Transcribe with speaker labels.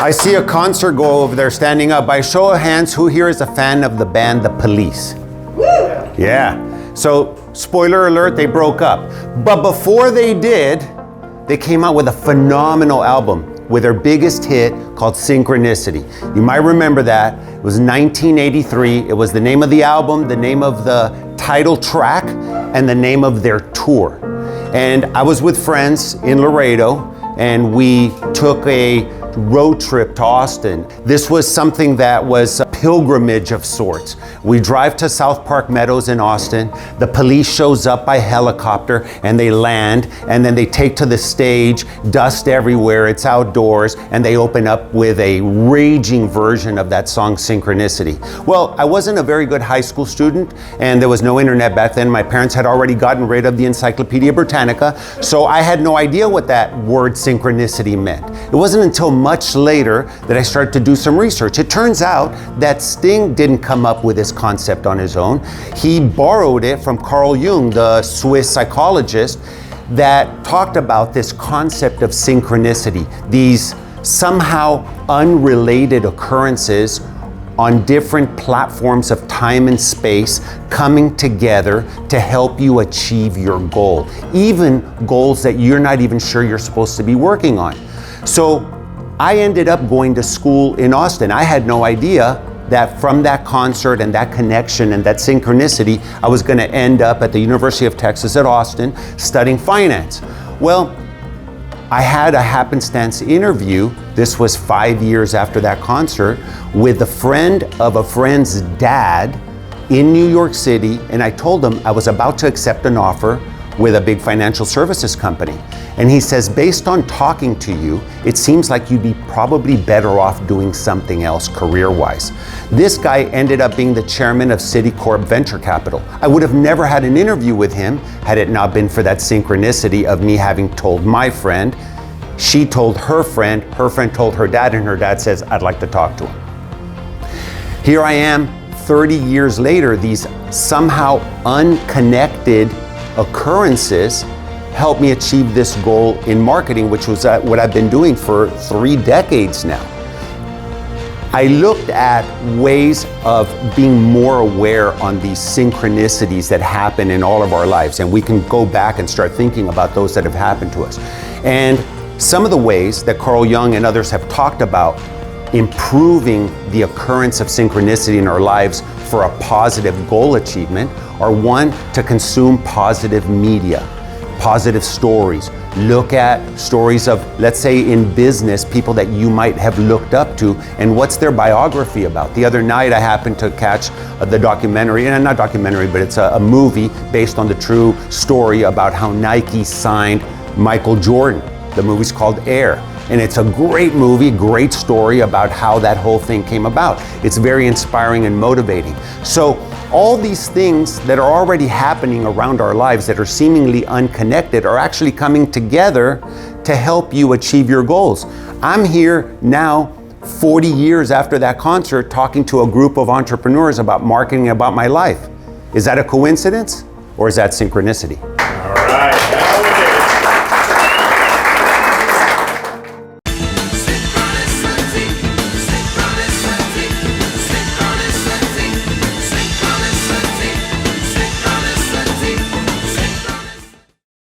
Speaker 1: I see a concert go over there standing up. By show of hands, who here is a fan of the band The Police? Yeah. So, spoiler alert, they broke up. But before they did, they came out with a phenomenal album with their biggest hit called Synchronicity. You might remember that. It was 1983. It was the name of the album, the name of the title track, and the name of their tour. And I was with friends in Laredo, and we took a road trip to Austin. This was something that was a pilgrimage of sorts. We drive to South Park Meadows in Austin. The Police shows up by helicopter and they land, and then they take to the stage, dust everywhere, it's outdoors, and they open up with a raging version of that song Synchronicity. Well, I wasn't a very good high school student, and there was no internet back then. My parents had already gotten rid of the Encyclopedia Britannica, so I had no idea what that word synchronicity meant. It wasn't until much later that I started to do some research. It turns out that Sting didn't come up with this concept on his own. He borrowed it from Carl Jung, the Swiss psychologist, that talked about this concept of synchronicity, these somehow unrelated occurrences on different platforms of time and space coming together to help you achieve your goal, even goals that you're not even sure you're supposed to be working on. So I ended up going to school in Austin. I had no idea that from that concert and that connection and that synchronicity, I was going to end up at the University of Texas at Austin studying finance. Well, I had a happenstance interview, this was 5 years after that concert, with a friend of a friend's dad in New York City, and I told him I was about to accept an offer with a big financial services company. And he says, based on talking to you, it seems like you'd be probably better off doing something else career-wise. This guy ended up being the chairman of Citicorp Venture Capital. I would have never had an interview with him had it not been for that synchronicity of me having told my friend, she told her friend told her dad, and her dad says, I'd like to talk to him. Here I am, 30 years later, these somehow unconnected occurrences help me achieve this goal in marketing, which was what I've been doing for 3 decades now. I looked at ways of being more aware on these synchronicities that happen in all of our lives, and we can go back and start thinking about those that have happened to us. And some of the ways that Carl Jung and others have talked about improving the occurrence of synchronicity in our lives for a positive goal achievement are: 1, to consume positive media, positive stories. Look at stories of, let's say in business, people that you might have looked up to, and what's their biography about. The other night I happened to catch the documentary, and not documentary, but it's a movie based on the true story about how Nike signed Michael Jordan. The movie's called Air. And it's a great movie, great story about how that whole thing came about. It's very inspiring and motivating. So all these things that are already happening around our lives that are seemingly unconnected are actually coming together to help you achieve your goals. I'm here now, 40 years after that concert, talking to a group of entrepreneurs about marketing, about my life. Is that a coincidence, or is that synchronicity?